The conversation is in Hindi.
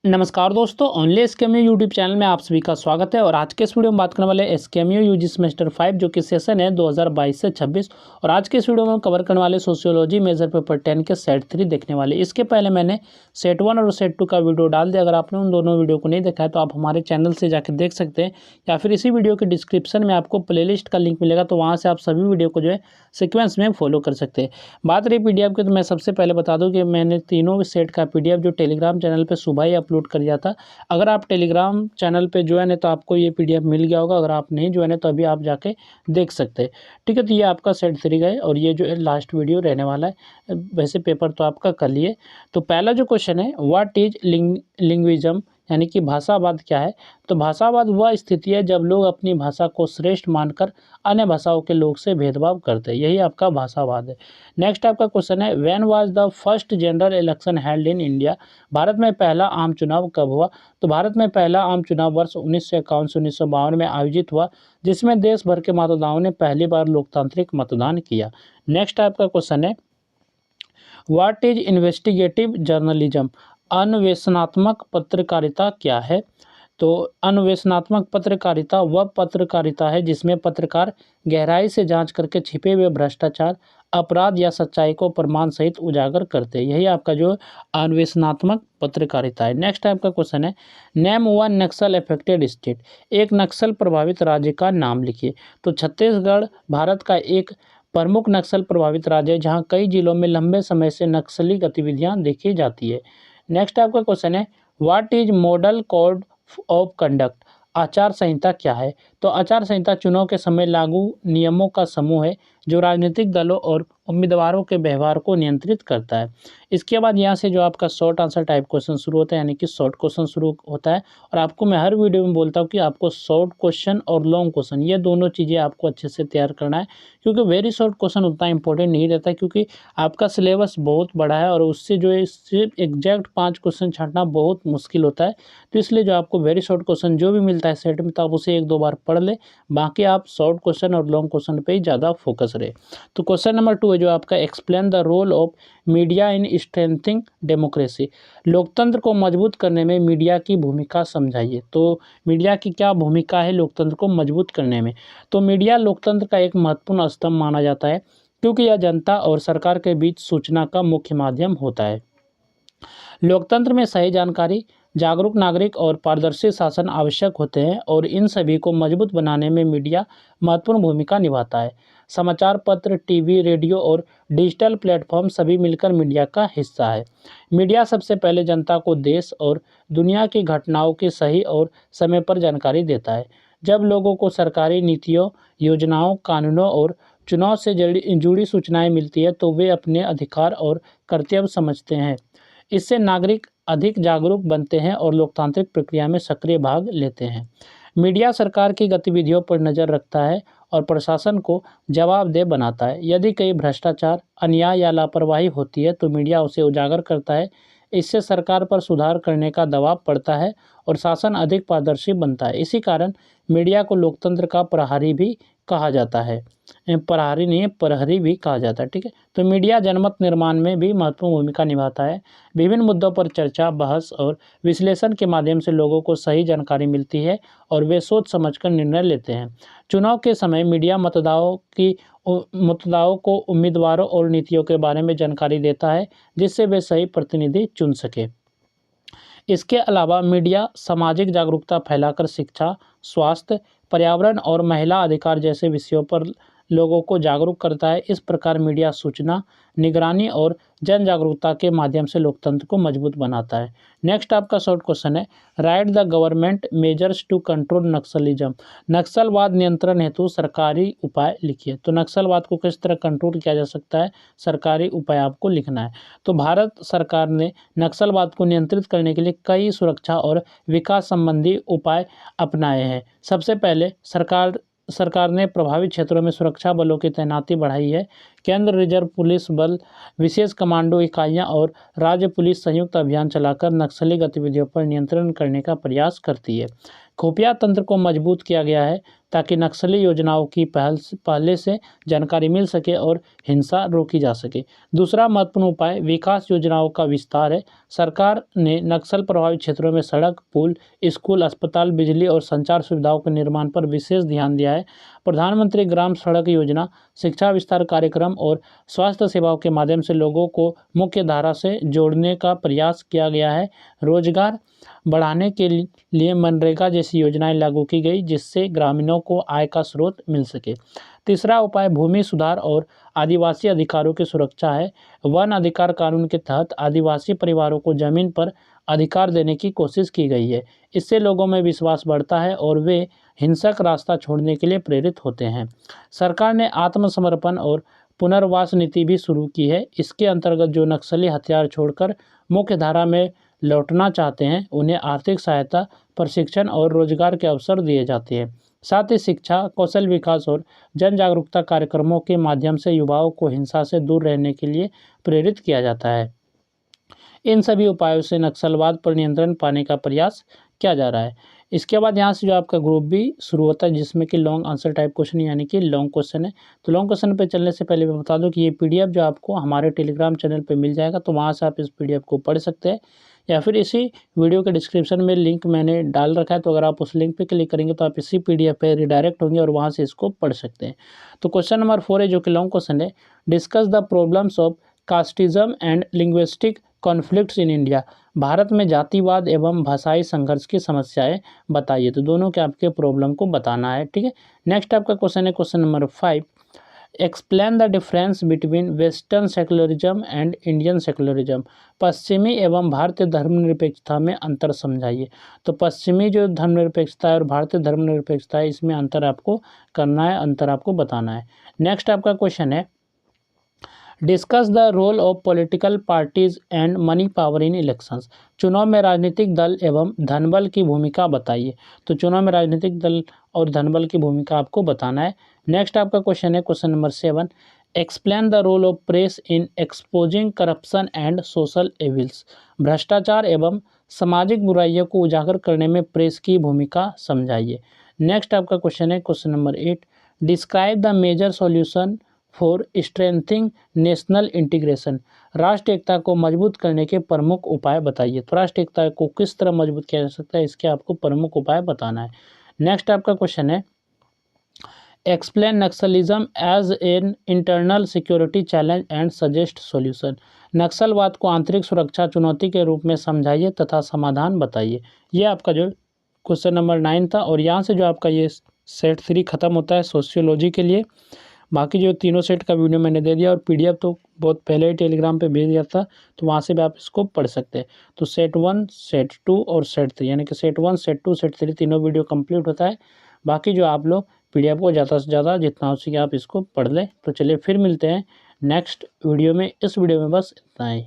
नमस्कार दोस्तों, ओनली एसकेएमयू यूट्यूब चैनल में आप सभी का स्वागत है। और आज के इस वीडियो में बात करने वाले एसकेएमयू यूजी सेमेस्टर 5 जो कि सेशन है 2022 से 26। और आज के इस वीडियो में हम कवर करने वाले सोशियोलॉजी मेजर पेपर 10 के सेट 3 देखने वाले। इसके पहले मैंने सेट 1 और सेट 2 का वीडियो डाल दिया। अगर आपने उन दोनों वीडियो को नहीं देखा है तो आप हमारे चैनल से जाकर देख सकते हैं, या फिर इसी वीडियो के डिस्क्रिप्शन में आपको प्लेलिस्ट का लिंक मिलेगा, तो वहाँ से आप सभी वीडियो को जो है सिक्वेंस में फॉलो कर सकते हैं। बात रही पीडीएफ की, तो मैं सबसे पहले बता दूं कि मैंने तीनों सेट का पीडीएफ जो टेलीग्राम चैनल पे सुबह ही अपलोड कर दिया था। अगर आप टेलीग्राम चैनल पे ज्वाइन है तो आपको ये पीडीएफ मिल गया होगा। अगर आप नहीं ज्वाइन है तो अभी आप जाके देख सकते हैं। ठीक है, तो ये आपका सेट 3 है और ये जो है लास्ट वीडियो रहने वाला है। वैसे पेपर तो आपका कल ही है। तो पहला जो क्वेश्चन है, व्हाट इज लिंग्विज्म, यानी कि भाषावाद क्या है। तो भाषावाद वह स्थिति है जब लोग अपनी भाषा को श्रेष्ठ मानकर अन्य भाषाओं के लोग से भेदभाव करते हैं, यही आपका भाषावाद है। नेक्स्ट आपका क्वेश्चन है, when was the first general election held in India. Bharat में पहला आम चुनाव कब हुआ। तो भारत में पहला आम चुनाव वर्ष 1951 से 1952 में आयोजित हुआ, जिसमें देश भर के मतदाताओं ने पहली बार लोकतांत्रिक मतदान किया। नेक्स्ट आपका क्वेश्चन है, व्हाट इज इन्वेस्टिगेटिव जर्नलिज्म। अन्वेषणात्मक पत्रकारिता क्या है। तो अन्वेषणात्मक पत्रकारिता वह पत्रकारिता है जिसमें पत्रकार गहराई से जांच करके छिपे हुए भ्रष्टाचार, अपराध या सच्चाई को प्रमाण सहित उजागर करते हैं, यही आपका जो अन्वेषणात्मक पत्रकारिता है। नेक्स्ट आपका क्वेश्चन है, नेम वन नक्सल अफेक्टेड स्टेट। एक नक्सल प्रभावित राज्य का नाम लिखिए। तो छत्तीसगढ़ भारत का एक प्रमुख नक्सल प्रभावित राज्य है, जहां कई जिलों में लंबे समय से नक्सली गतिविधियां देखी जाती है। नेक्स्ट आपका क्वेश्चन है, what is model code of conduct. आचार संहिता क्या है। तो आचार संहिता चुनाव के समय लागू नियमों का समूह है जो राजनीतिक दलों और उम्मीदवारों के व्यवहार को नियंत्रित करता है। इसके बाद यहाँ से जो आपका शॉर्ट आंसर टाइप क्वेश्चन शुरू होता है, यानी कि शॉर्ट क्वेश्चन शुरू होता है। और आपको मैं हर वीडियो में बोलता हूँ कि आपको शॉर्ट क्वेश्चन और लॉन्ग क्वेश्चन ये दोनों चीज़ें आपको अच्छे से तैयार करना है, क्योंकि वेरी शॉर्ट क्वेश्चन उतना इंपॉर्टेंट नहीं रहता है, क्योंकि आपका सिलेबस बहुत बड़ा है और उससे जो है सिर्फ एग्जैक्ट 5 क्वेश्चन छांटना बहुत मुश्किल होता है। तो इसलिए जो आपको वेरी शॉर्ट क्वेश्चन जो भी मिलता है सेट में, तो आप उसे 1-2 बार पढ़ ले, बाकी आप शॉर्ट क्वेश्चन और लॉन्ग क्वेश्चन पे ही ज़्यादा फोकस रहे। तो क्वेश्चन नंबर 2 है जो आपका, explain the role of media in strengthening democracy. लोकतंत्र को मजबूत करने में मीडिया की भूमिका समझाइए। तो मीडिया की क्या भूमिका है लोकतंत्र को मजबूत करने में। तो मीडिया लोकतंत्र का एक महत्वपूर्ण स्तंभ माना जाता है, क्योंकि यह जनता और सरकार के बीच सूचना का मुख्य माध्यम होता है। लोकतंत्र में सही जानकारी, जागरूक नागरिक और पारदर्शी शासन आवश्यक होते हैं, और इन सभी को मजबूत बनाने में मीडिया महत्वपूर्ण भूमिका निभाता है। समाचार पत्र, टीवी, रेडियो और डिजिटल प्लेटफॉर्म सभी मिलकर मीडिया का हिस्सा है। मीडिया सबसे पहले जनता को देश और दुनिया की घटनाओं की सही और समय पर जानकारी देता है। जब लोगों को सरकारी नीतियों, योजनाओं, कानूनों और चुनाव से जुड़ी सूचनाएं मिलती है, तो वे अपने अधिकार और कर्तव्य समझते हैं। इससे नागरिक अधिक जागरूक बनते हैं और लोकतांत्रिक प्रक्रिया में सक्रिय भाग लेते हैं। मीडिया सरकार की गतिविधियों पर नज़र रखता है और प्रशासन को जवाबदेह बनाता है। यदि कहीं भ्रष्टाचार, अन्याय या लापरवाही होती है तो मीडिया उसे उजागर करता है। इससे सरकार पर सुधार करने का दबाव पड़ता है और शासन अधिक पारदर्शी बनता है। इसी कारण मीडिया को लोकतंत्र का प्रहरी भी कहा जाता है। प्रहरी नहीं है, प्रहरी भी कहा जाता है। ठीक है, तो मीडिया जनमत निर्माण में भी महत्वपूर्ण भूमिका निभाता है। विभिन्न मुद्दों पर चर्चा, बहस और विश्लेषण के माध्यम से लोगों को सही जानकारी मिलती है और वे सोच समझकर निर्णय लेते हैं। चुनाव के समय मीडिया मतदाताओं को उम्मीदवारों और नीतियों के बारे में जानकारी देता है, जिससे वे सही प्रतिनिधि चुन सके। इसके अलावा मीडिया सामाजिक जागरूकता फैलाकर शिक्षा, स्वास्थ्य, पर्यावरण और महिला अधिकार जैसे विषयों पर लोगों को जागरूक करता है। इस प्रकार मीडिया सूचना, निगरानी और जन जागरूकता के माध्यम से लोकतंत्र को मजबूत बनाता है। नेक्स्ट आपका शॉर्ट क्वेश्चन है, write the government measures to control Naxalism. नक्सलवाद नियंत्रण हेतु सरकारी उपाय लिखिए। तो नक्सलवाद को किस तरह कंट्रोल किया जा सकता है, सरकारी उपाय आपको लिखना है। तो भारत सरकार ने नक्सलवाद को नियंत्रित करने के लिए कई सुरक्षा और विकास संबंधी उपाय अपनाए हैं। सबसे पहले सरकार ने प्रभावित क्षेत्रों में सुरक्षा बलों की तैनाती बढ़ाई है। केंद्र रिजर्व पुलिस बल, विशेष कमांडो इकाइयां और राज्य पुलिस संयुक्त अभियान चलाकर नक्सली गतिविधियों पर नियंत्रण करने का प्रयास करती है। खुफिया तंत्र को मजबूत किया गया है ताकि नक्सली योजनाओं की पहले से जानकारी मिल सके और हिंसा रोकी जा सके। दूसरा महत्वपूर्ण उपाय विकास योजनाओं का विस्तार है। सरकार ने नक्सल प्रभावित क्षेत्रों में सड़क, पुल, स्कूल, अस्पताल, बिजली और संचार सुविधाओं के निर्माण पर विशेष ध्यान दिया है। प्रधानमंत्री ग्राम सड़क योजना, शिक्षा विस्तार कार्यक्रम और स्वास्थ्य सेवाओं के माध्यम से लोगों को मुख्य धारा से जोड़ने का प्रयास किया गया है। रोजगार बढ़ाने के लिए मनरेगा जैसी योजनाएं लागू की गई, जिससे ग्रामीणों को आय का स्रोत मिल सके। तीसरा उपाय भूमि सुधार और आदिवासी अधिकारों की सुरक्षा है। वन अधिकार कानून के तहत आदिवासी परिवारों को जमीन पर अधिकार देने की कोशिश की गई है। इससे लोगों में विश्वास बढ़ता है और वे हिंसक रास्ता छोड़ने के लिए प्रेरित होते हैं। सरकार ने आत्मसमर्पण और पुनर्वास नीति भी शुरू की है। इसके अंतर्गत जो नक्सली हथियार छोड़कर मुख्य धारा में लौटना चाहते हैं, उन्हें आर्थिक सहायता, प्रशिक्षण और रोजगार के अवसर दिए जाते हैं। साथ ही शिक्षा, कौशल विकास और जन जागरूकता कार्यक्रमों के माध्यम से युवाओं को हिंसा से दूर रहने के लिए प्रेरित किया जाता है। इन सभी उपायों से नक्सलवाद पर नियंत्रण पाने का प्रयास किया जा रहा है। इसके बाद यहाँ से जो आपका ग्रुप बी शुरू होता है, जिसमें कि लॉन्ग आंसर टाइप क्वेश्चन यानी कि लॉन्ग क्वेश्चन है। तो लॉन्ग क्वेश्चन पे चलने से पहले मैं बता दूं कि ये पीडीएफ जो आपको हमारे टेलीग्राम चैनल पे मिल जाएगा, तो वहाँ से आप इस पीडीएफ को पढ़ सकते हैं, या फिर इसी वीडियो के डिस्क्रिप्शन में लिंक मैंने डाल रखा है। तो अगर आप उस लिंक पे क्लिक करेंगे तो आप इसी पीडीएफ पे रिडायरेक्ट होंगे और वहाँ से इसको पढ़ सकते हैं। तो क्वेश्चन नंबर 4 है, जो कि लॉन्ग क्वेश्चन है। Discuss the problems of casteism and linguistic conflicts in India. Bharat में जातिवाद एवं भाषाई संघर्ष की समस्याएं बताइए। तो दोनों के आपके प्रॉब्लम को बताना है, ठीक है। नेक्स्ट आपका क्वेश्चन है question number 5। Explain the difference between western secularism and Indian secularism. पश्चिमी एवं भारतीय धर्मनिरपेक्षता में अंतर समझाइए। तो पश्चिमी जो धर्मनिरपेक्षता है और भारतीय धर्मनिरपेक्षता है, इसमें अंतर आपको करना है, अंतर आपको बताना है। नेक्स्ट आपका क्वेश्चन है, discuss the role of political parties and money power in elections. चुनाव में राजनीतिक दल एवं धनबल की भूमिका बताइए। तो चुनाव में राजनीतिक दल और धनबल की भूमिका आपको बताना है। नेक्स्ट आपका क्वेश्चन है question number 7। Explain the role of press in exposing corruption and social evils. भ्रष्टाचार एवं सामाजिक बुराइयों को उजागर करने में प्रेस की भूमिका समझाइए। नेक्स्ट आपका क्वेश्चन है question number 8। Describe the major solution for strengthening national integration. राष्ट्रीय एकता को मजबूत करने के प्रमुख उपाय बताइए। तो राष्ट्रीय एकता को किस तरह मजबूत किया जा सकता है, इसके आपको प्रमुख उपाय बताना है। नेक्स्ट आपका क्वेश्चन है, explain Naxalism as an internal security challenge and suggest solution. नक्सलवाद को आंतरिक सुरक्षा चुनौती के रूप में समझाइए तथा समाधान बताइए। ये आपका जो क्वेश्चन नंबर 9 था, और यहाँ से जो आपका ये सेट 3 खत्म होता है सोशियोलॉजी के लिए। बाकी जो तीनों सेट का वीडियो मैंने दे दिया, और पीडीएफ तो बहुत पहले ही टेलीग्राम पे भेज दिया था, तो वहाँ से भी आप इसको पढ़ सकते हैं। तो सेट 1, सेट 2 और सेट 3, यानी कि सेट 1, सेट 2, सेट 3 तीनों वीडियो कंप्लीट होता है। बाकी जो आप लोग पीडीएफ को ज़्यादा से ज़्यादा जितना हो सके आप इसको पढ़ लें। तो चलिए फिर मिलते हैं नेक्स्ट वीडियो में। इस वीडियो में बस इतना ही।